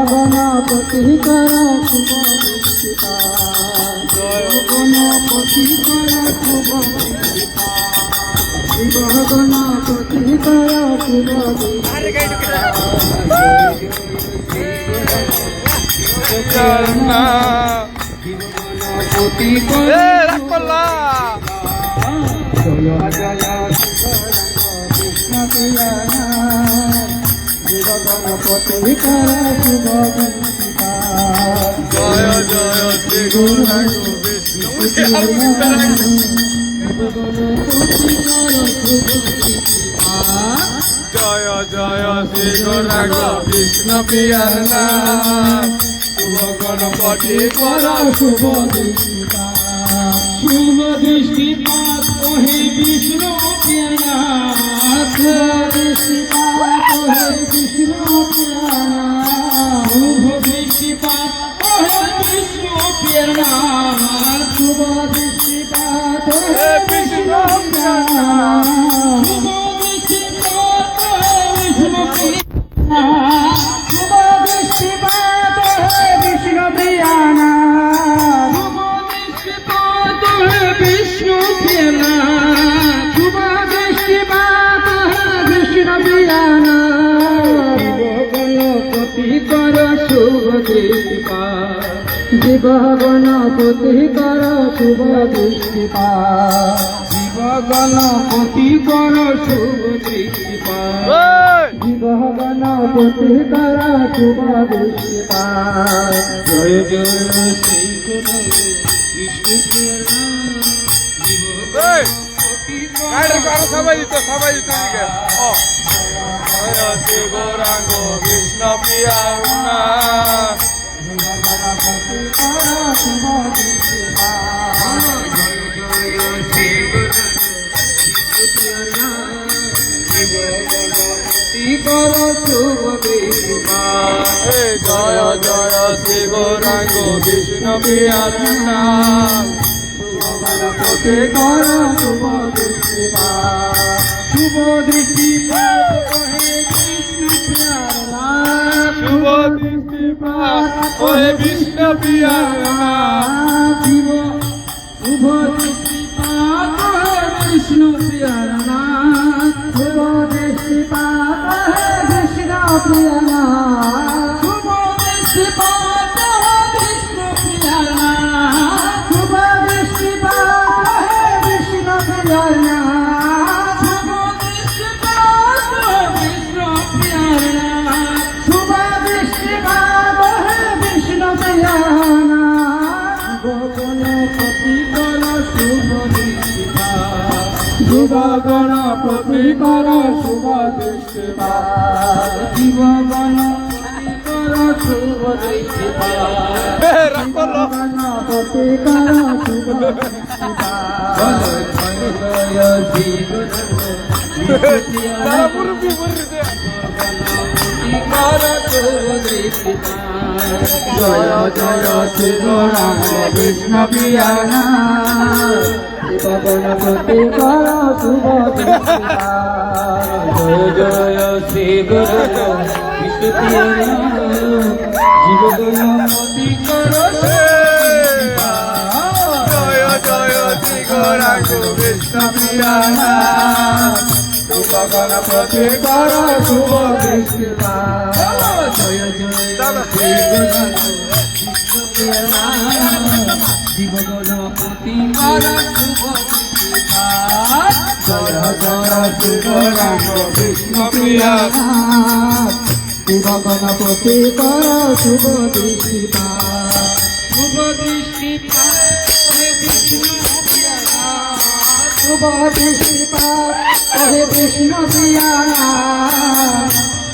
গণপতি কর শুভ গণপতি কর শুভ গণপতি কর শুভ গণপতি কর গণপতি কর শুভ জয় জয় শ্রী গৌরাঙ্গ জয় জয় শ্রী গৌরাঙ্গ কৃষ্ণ প্রিয়ার নাম শুভ গণপতি কর শুভ শুভ দৃষ্টিপাত ওহে বিষ্ণু প্রিয়নাথ দৃষ্টিপাত ওহে বিষ্ণু প্রিয়নাথ শুভ দৃষ্টিপাত ওহে বিষ্ণু প্রিয়নাথ শুভ দৃষ্টিপাত ওহে বিষ্ণু প্রিয়নাথ শুভ দৃষ্টিপাত ওহে বিষ্ণু প্রিয়নাথ শুভ দৃষ্টিপাত ওহে বিষ্ণু প্রিয়নাথ বিষ্ণু প্রিয়নাথ শুভ দৃষ্টিপাত বিষ্ণু প্রিয়নাথ গণপতি কর শুভ দৃষ্টিপাত জীব গণপতি কর শুভ দৃষ্টিপাত জীব গণপতি কর শুভ দৃষ্টিপাত জীব গণপতি কর শুভ দৃষ্টিপাত জয় জয় শ্রী গুরু সবাই দিত শ্রী গৌরাঙ্গ কৃষ্ণ প্রিয়া জয় জয় শ্রী গৌরাঙ্গ কৃষ্ণ প্রিয়া গণপতি কর শুভ দৃষ্টিপাত শুভ দৃষ্টিপাত ওহে কৃষ্ণ প্রিয়নাথ শুভ দৃষ্টিপাত ওহে বিষ্ণু প্রিয়নাথ শুভ দৃষ্টিপাত ওহে বিষ্ণু প্রিয়নাথ শুভ দৃষ্টিপাত ওহে বিষ্ণু প্রিয়নাথ শুভ দৃষ্টিপাত ওহে বিষ্ণু প্রিয়নাথ শুভ দৃষ্টিপাত ওহে বিষ্ণু প্রিয়নাথ শুভ দৃষ্টিপাত ওহে বিষ্ণু প্রিয়নাথ শুভ দৃষ্টিপাত ওহে বিষ্ণু প্রিয়নাথ গণপতি কর শুভ দৃষ্টিপাত জীব গণপতি কর শুভ দৃষ্টিপাত জীব গণপতি কর শুভ দৃষ্টিপাত গণপতি কর শুভ দৃষ্টিপাত জয় জয় শ্রী গৌরাঙ্গ কৃষ্ণ প্রিয়নাথ শিব গণপতি কর শুভ দৃষ্টিপাত জয় জয় শ্রী গৌরাঙ্গ কৃষ্ণ প্রিয়নাথ শিব গণপতি কর জয় জয় শ্রী গৌরাঙ্গ কৃষ্ণ প্রিয়নাথ শুভ গণপতি কর শুভ দৃষ্টিপাত জয় জয় শ্রী গৌরাঙ্গ কৃষ্ণ প্রিয়নাথ শিব গণপতি কর শুভ দৃষ্টিপাত জয় জয় শ্রী গৌরাঙ্গ কৃষ্ণ প্রিয়নাথ শিব গণপতি কর শুভ দৃষ্টিপাত শুভ দৃষ্টিপাত ওহে বিষ্ণু প্রিয়নাথ শুভ দৃষ্টিপাত ওহে বিষ্ণু প্রিয়নাথ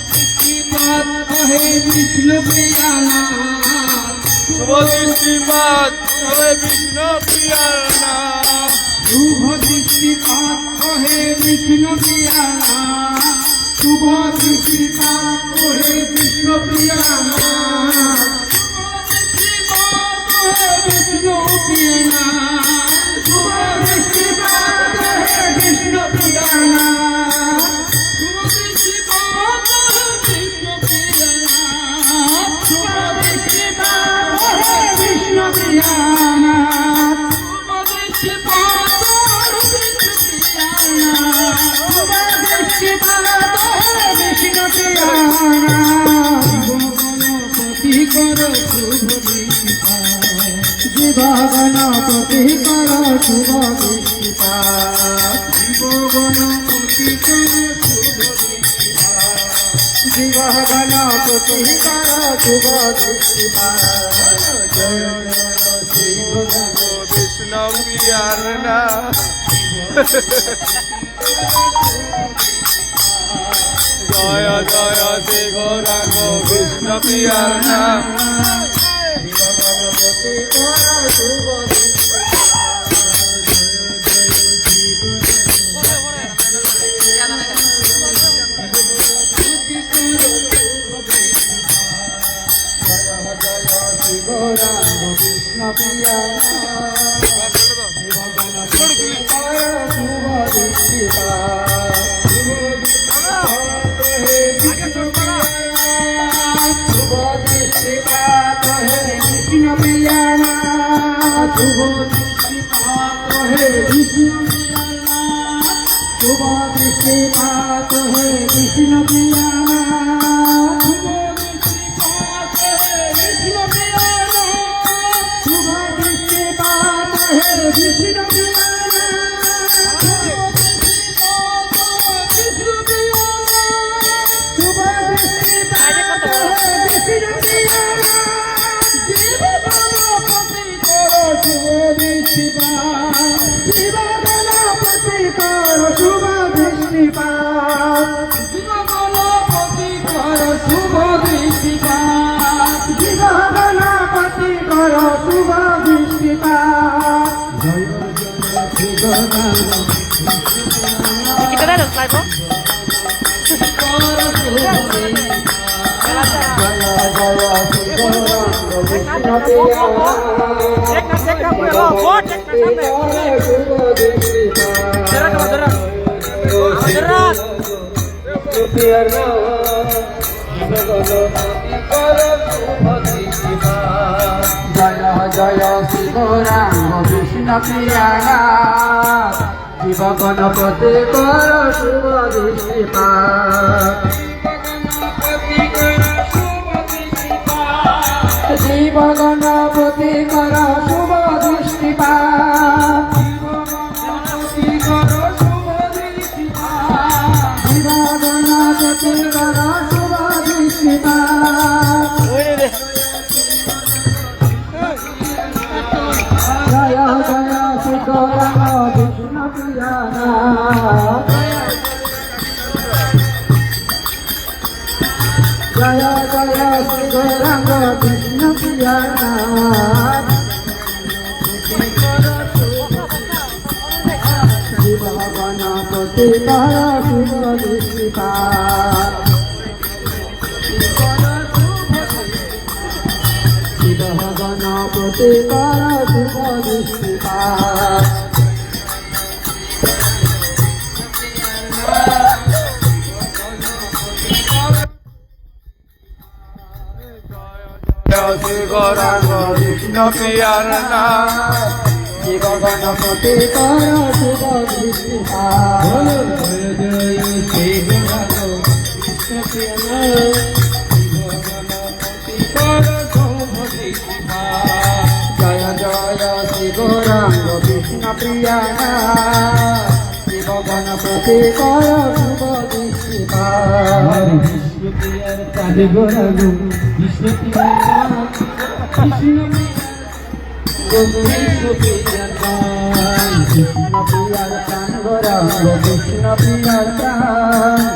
দৃষ্টিপাত ওহে বিষ্ণু প্রিয়নাথ শুভ দৃষ্টিপাত ওহে বিষ্ণু প্রিয়নাথ শুভ দৃষ্টিপাত ওহে বিষ্ণু প্রিয়নাথ শুভ দৃষ্টিপাত করে কৃষ্ণ প্রিয়া বিষ্ণু প্রিয়া শুভ দৃষ্টিপাত হে কৃষ্ণ প্রিয়া কৃষ্ণ প্রিয়া গণপতি কর শুভ দৃষ্টিপাত গণপতি কর শুভ শিব গণপতি কর শুভ দৃষ্টিপাত জয় জয় শিব কৃষ্ণ প্রিয়ার না জয় জয় শ্রী গৌরাঙ্গ কৃষ্ণ প্রিয়ার না গণপতি কর শুভ গৌরাঙ্গ কৃষ্ণ প্রিয়া শুভ দৃষ্টিপাত শুভ দৃষ্টিপাত হে কৃষ্ণ প্রিয়া শুভ দৃষ্টিপাত হে কৃষ্ণ শুভ দৃষ্টিপাত হে কৃষ্ণ প্রিয়া শুভ দৃষ্টিপাত গণপতি কর শুভ দৃষ্টিপাত গণপতি কর শুভ দৃষ্টিপাত জয় জয় Shri Gauranga Kita dah selesai, bro. জয় জয় শ্রী গৌরাঙ্গ কৃষ্ণ প্রিয়া শিব গণপতি কর শুভ দৃষ্টিপাত শিব গণপতি কর শুভ দৃষ্টিপাত শিব গণপতি কর শুভ দৃষ্টিপাত জয় জয় শ্রী গৌরাঙ্গ কৃষ্ণ প্রিয়া জয় জয় শ্রী গৌরাঙ্গ কৃষ্ণ প্রিয়া শিব গণপতি কর শুভ দৃষ্টিপাত শিব গণপতি কর শুভ দৃষ্টিপাত শ্রী গৌরাঙ্গ কৃষ্ণ প্রিয়ার না শিব গণপতি কর শুভ দৃষ্টিপাত জয় জয় শ্রী গৌরাঙ্গ কৃষ্ণ প্রিয়া জয় জয় শ্রী গৌরাঙ্গ কৃষ্ণ প্রিয়া শিব গণপতি কর শুভ দৃষ্টিপাত বিষ্ণু প্রিয়ার কাজে গৌরাঙ্গ বিষ্ণু প্রিয়ার কৃষ্ণ বিষ্ণু প্রিয়ার কৃষ্ণ প্রিয়ার কান গৌরাঙ্গ কৃষ্ণ প্রিয়ার কান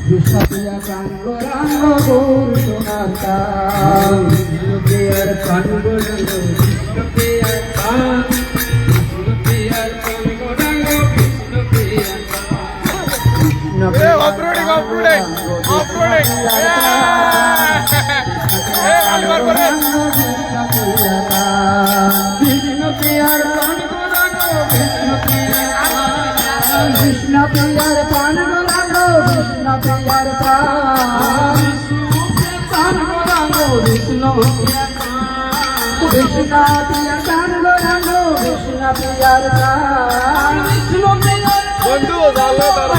কৃষ্ণ প্রিয়া কান গৌরাঙ্গ গৌর সোনার কান বিষ্ণু প্রিয়ার কান গৌরাঙ্গ কৃষ্ণ প্রিয়ার কান কৃষ্ণ প্রিয়ার কান গৌরাঙ্গ কৃষ্ণ প্রিয়ার কান কৃষ্ণ প্রিয়ার কান গৌরাঙ্গ কৃষ্ণ প্রিয়ার প্রাণ গৌরাঙ্গ কৃষ্ণ প্রিয়ার কৃষ্ণ প্রিয়ার প্রাণ গৌরাঙ্গ কৃষ্ণ প্রিয়ার প্রাণ গৌরাঙ্গ কৃষ্ণ কৃষ্ণ প্রিয়ার প্রাণ গৌরাঙ্গ কৃষ্ণ প্রিয়ার প্রাণ বন্ধু জানলে তারা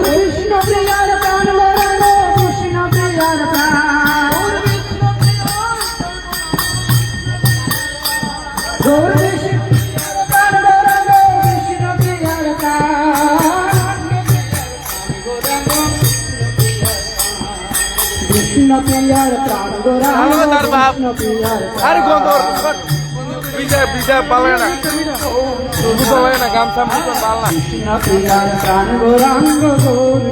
কৃষ্ণ প্রিয়ার প্রাণ গৌরাঙ্গ কৃষ্ণ প্রিয়ার প্রাণ কৃষ্ণ প্রিয়ার প্রাণ গৌরাঙ্গ কৃষ্ণ প্রিয়ার আরে গন্ধর বিজয় পালে না শুধু পালে না গামছা মুখে পাল না কৃষ্ণ প্রিয়ার প্রাণ গৌরাঙ্গ গৌর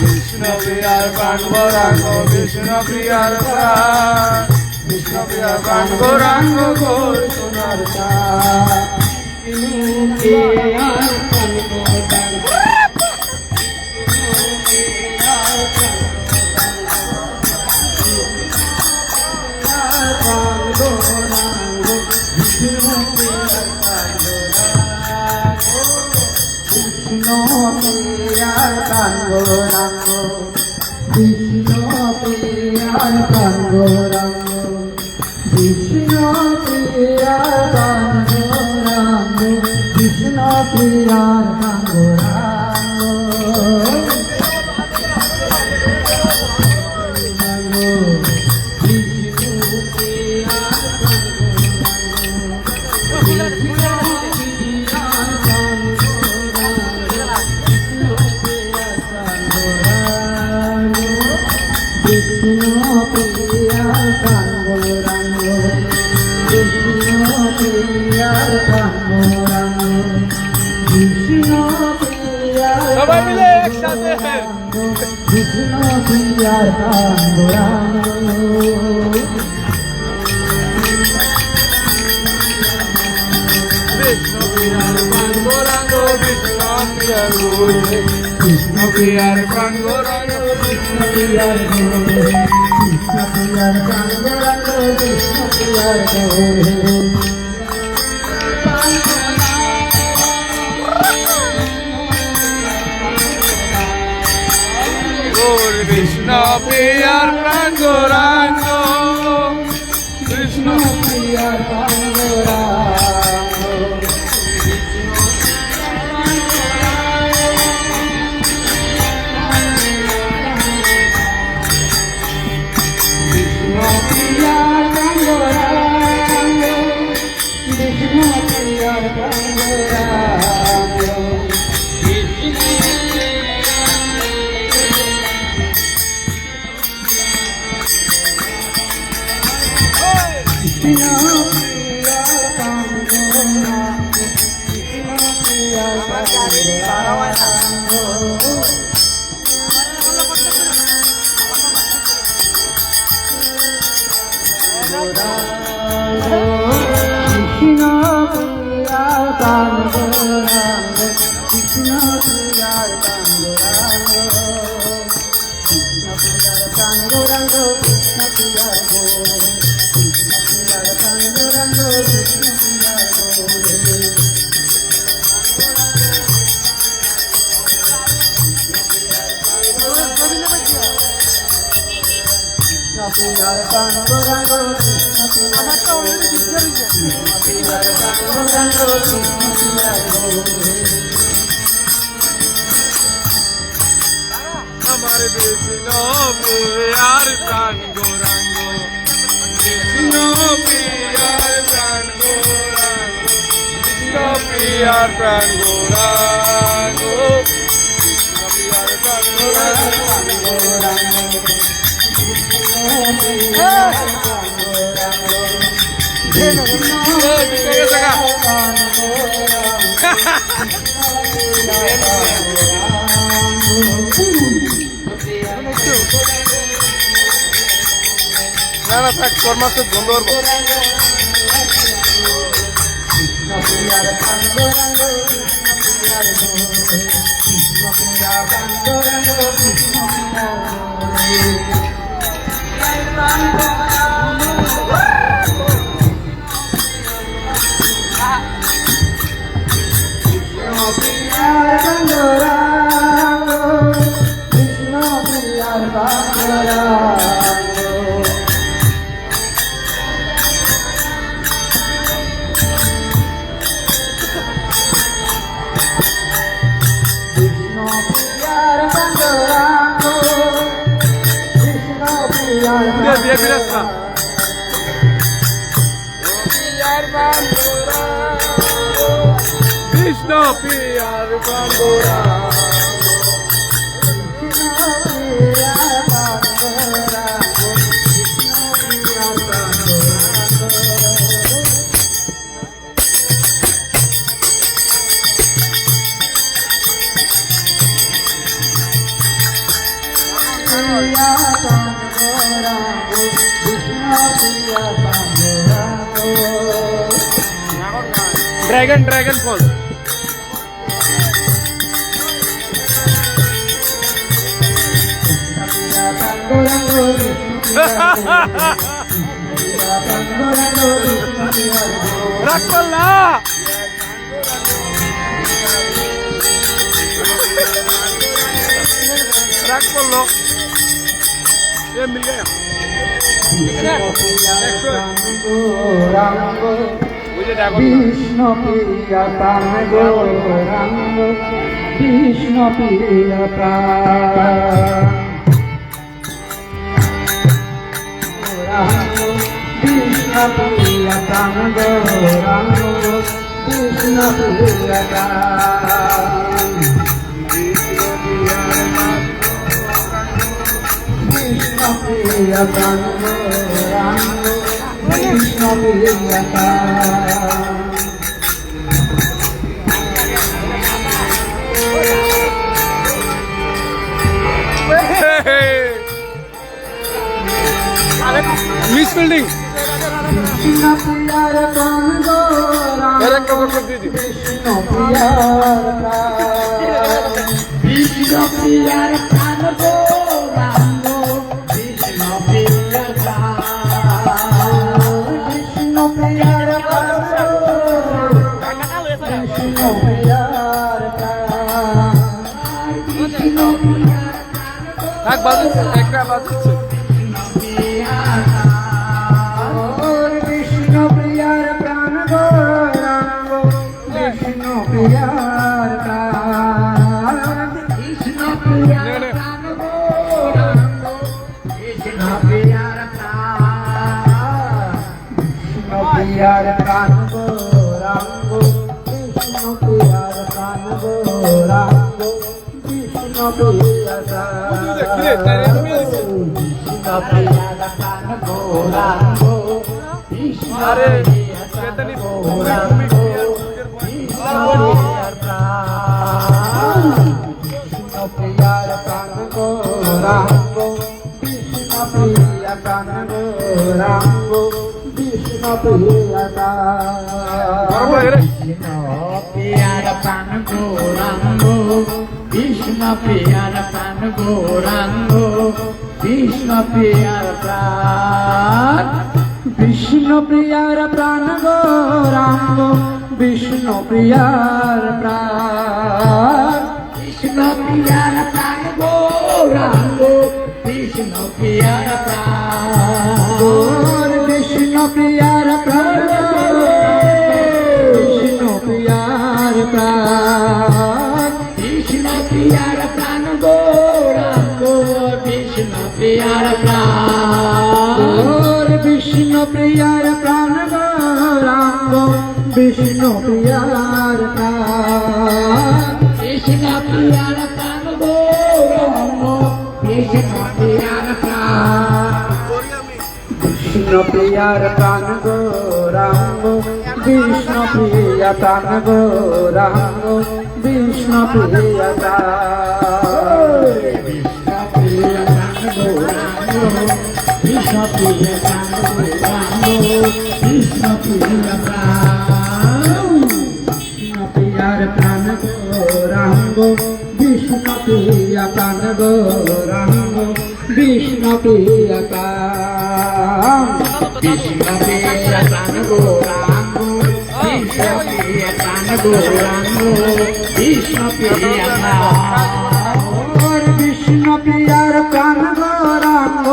কৃষ্ণ প্রিয়ার প্রাণ গৌরাঙ্গ কৃষ্ণ প্রিয়ার প্রাণ কৃষ্ণ প্রিয়ার প্রাণ গৌরাঙ্গ গৌর সোনার কৃষ্ণ প্রিয়ার প্রাণ গৌরাঙ্গ কৃষ্ণ প্রিয়ার প্রাণ গৌরাঙ্গ কৃষ্ণ প্রিয়ার প্রাণ গৌরাঙ্গ কৃষ্ণ প্রিয়ার প্রাণ গৌরাঙ্গ কৃষ্ণ প্রিয়ার প্রাণ গৌরাঙ্গ কৃষ্ণ প্রিয়ার প্রাণ গৌরাঙ্গ কৃষ্ণ প্রিয়ার সবাই মিলে একসাথে কৃষ্ণ প্রিয়ার প্রাণ গৌরাঙ্গ কৃষ্ণ প্রিয়ার প্রাণ গৌরাঙ্গ কৃষ্ণ প্রিয়ার গৌর কৃষ্ণ প্রিয়ার প্রাণ গৌরাঙ্গ কৃষ্ণ প্রিয়ার গৌর কৃষ্ণ প্রিয়ার প্রাণ গৌরাঙ্গ কৃষ্ণ প্রিয়ার গৌর গৌর কৃষ্ণ প্রিয়ার প্রাণ গৌরাঙ্গ কৃষ্ণ প্রিয়ার প্রাণ গৌরাঙ্গ আমার কৃষ্ণ প্রিয়ার প্রাণ গৌরাঙ্গ কৃষ্ণ প্রিয়ার প্রাণ গৌরাঙ্গ কৃষ্ণ প্রিয়ার প্রাণ গৌরাঙ্গ কৃষ্ণ প্রিয়ার প্রাণ গৌরাঙ্গ না না থাক তোর মাছ বন্ধ করবো কৃষ্ণ প্রিয়ার প্রাণ গৌরাঙ্গ কৃষ্ণ প্রিয়ার প্রাণ গৌরাঙ্গ কৃষ্ণ প্রিয়ার প্রাণ গৌরাঙ্গ কৃষ্ণ প্রিয়ার প্রাণ গৌরাঙ্গ বিয়ে ফিরে আসা কৃষ্ণ প্রিয়ার বান্দরা ड्रैगन फॉल रखला रख लो ये मिल गया কৃষ্ণ প্রিয়া প্রাণ গৌরাঙ্গ কৃষ্ণ প্রিয়া প্রাণ কৃষ্ণ প্রিয়া প্রাণ গৌরাঙ্গ কৃষ্ণ প্রিয়া প্রাণ কৃষ্ণ প্রিয়া প্রাণ গৌরাঙ্গ কৃষ্ণ প্রিয়া প্রাণ मिस बिल्डिंग কৃষ্ণ প্রিয়ার প্রাণ গৌরাঙ্গ কৃষ্ণ প্রিয়ার প্রাণ কৃষ্ণ প্রিয়ার প্রাণ গৌরাঙ্গ কৃষ্ণ প্রিয়ার প্রাণ কৃষ্ণ প্রিয়ার প্রাণ কৃষ্ণ প্রিয়ার প্রাণ কৃষ্ণ প্রিয়ার এক বাজু একটা বাজু কৃষ্ণ প্রিয়ার প্রাণ গৌরাঙ্গ কৃষ্ণ প্রিয়ার প্রাণ কৃষ্ণ প্রিয়ার প্রাণ গৌরাঙ্গ কৃষ্ণ প্রিয়ার প্রাণ কৃষ্ণ প্রিয়ার প্রাণ গৌরাঙ্গ কৃষ্ণ প্রিয়ার প্রাণ গৌরাঙ্গ কৃষ্ণ প্রিয়ার প্রাণ গৌরাঙ্গ अरे चेतनी গৌরাঙ্গ কৃষ্ণ প্রিয়ার প্রাণ কৃষ্ণ প্রিয়ার প্রাণ গৌরাঙ্গ কৃষ্ণ প্রিয়ার প্রাণ গৌরাঙ্গ কৃষ্ণ প্রিয়ার প্রাণ কৃষ্ণ প্রিয়ার প্রাণ গৌরাঙ্গ কৃষ্ণ প্রিয়ার প্রাণ কৃষ্ণ প্রিয়ার প্রাণ গৌরাঙ্গ কৃষ্ণ প্রিয়ার প্রাণ কৃষ্ণ প্রিয়ার প্রাণ গৌরাঙ্গ কৃষ্ণ প্রিয়ার প্রাণ কৃষ্ণ প্রিয়ার প্রাণ কৃষ্ণ প্রিয়ার প্রাণ কৃষ্ণ প্রিয়ার প্রাণ গৌরাঙ্গ কৃষ্ণ প্রিয়ার প্রাণ কৃষ্ণ প্রিয়ার প্রাণ গৌরাঙ্গ কৃষ্ণ প্রিয়ার প্রাণ কৃষ্ণ প্রিয়ার প্রাণ গৌরাঙ্গ কৃষ্ণ প্রিয়ার প্রাণ কৃষ্ণ প্রিয়ার প্রাণ গৌরাঙ্গ কৃষ্ণ প্রিয়া প্রাণ গৌরাঙ্গ কৃষ্ণ প্রিয়া প্রাণ কৃষ্ণ প্রিয়া প্রাণ গৌরাঙ্গ কৃষ্ণ প্রিয় প্রাণ গৌরাঙ্গ কৃষ্ণ প্রিয় প্রাণ কৃষ্ণ প্রিয়ার প্রাণ গৌরাঙ্গ বিষ্ণু প্রিয় প্রাণ গৌরাঙ্গ বিষ্ণু প্রিয় প্রাণ কৃষ্ণ প্রিয় প্রাণ গৌরাঙ্গ কৃষ্ণ প্রিয় প্রাণ গৌরাঙ্গ কৃষ্ণ প্রিয় প্রাণ বিষ্ণু প্রিয়ার প্রাণ গৌরাঙ্গ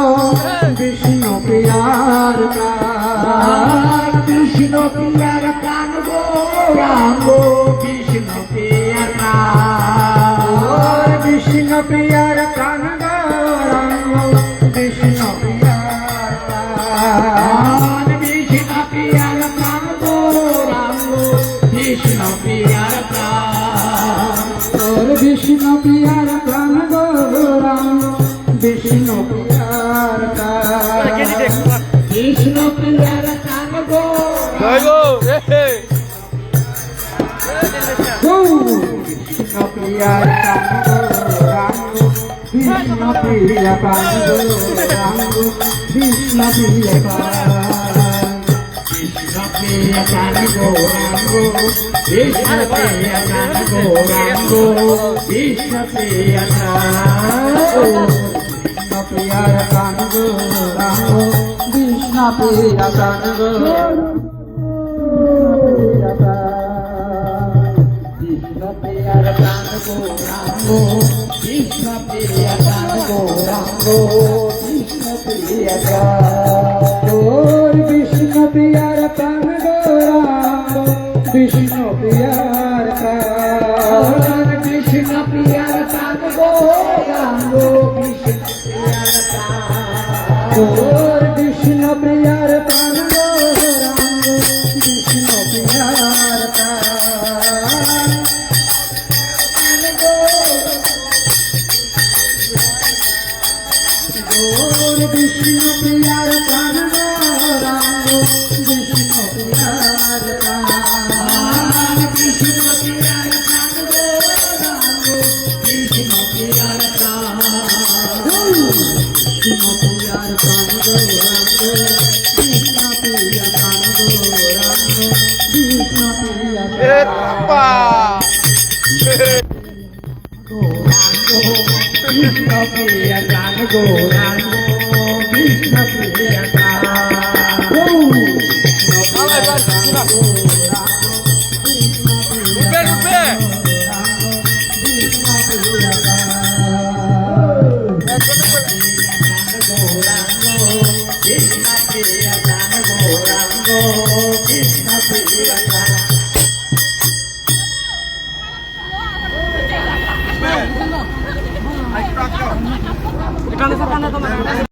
বিষ্ণু প্রিয়ার প্রাণ কৃষ্ণ প্রিয়ার প্রাণ গৌরাঙ্গ কৃষ্ণ প্রিয়ার প্রাণ বিষ্ণু প্রিয়ার প্রাণ গৌরাঙ্গ বিষ্ণু প্রিয়ার প্রাণ বিষ্ণু প্রিয়ার প্রাণ গৌরাঙ্গ বিষ্ণু প্রিয়ার প্রাণ বিষ্ণু প্রিয়ার প্রাণ গৌরাঙ্গ বিষ্ণু প্রিয়ার প্রাণ বিষ্ণু প্রিয়ার প্রাণ গৌরাঙ্গ কৃষ্ণ প্রিয়ার প্রাণ গৌরাঙ্গ কৃষ্ণ প্রিয় প্রাণ গৌরাঙ্গ কৃষ্ণ প্রিয় প্রাণ কৃষ্ণ প্রিয় প্রাণ গৌরাঙ্গ কৃষ্ণ প্রিয় প্রাণ গৌরাঙ্গ কৃষ্ণ প্রিয় কৃষ্ণ প্রিয়ার প্রাণ গৌরাঙ্গ কৃষ্ণ প্রিয় প্রাণ গৌরাঙ্গ কৃষ্ণ প্রিয়ার প্রাণ গৌরাঙ্গ কৃষ্ণ প্রিয় প্রাণ গৌরাঙ্গ কৃষ্ণ প্রিয় প্রাণ বিষ্ণু প্রিয়ার প্রাণ গৌরাঙ্গ বিষ্ণু প্রিয়ার প্রাণ কৃষ্ণ প্রিয়ার প্রাণ গৌরাঙ্গ কৃষ্ণ প্রিয়ার প্রাণ গৌরাঙ্গ কৃষ্ণ প্রিয়ার প্রাণ বিষ্ণু প্রিয়ার প্রাণ গৌরাঙ্গ বিষ্ণু প্রিয়ার প্রাণ কৃষ্ণ প্রিয়ার প্রাণ গৌরাঙ্গ কৃষ্ণ প্রিয়ার প্রাণ কৃষ্ণ প্রিয়ার প্রাণ গৌরাঙ্গ কৃষ্ণ প্রিয় প্রাণ গৌরাঙ্গ কৃষ্ণ প্রিয় কৃষ্ণ প্রিয় প্রাণ গৌরাঙ্গ কৃষ্ণ প্রিয় এখানে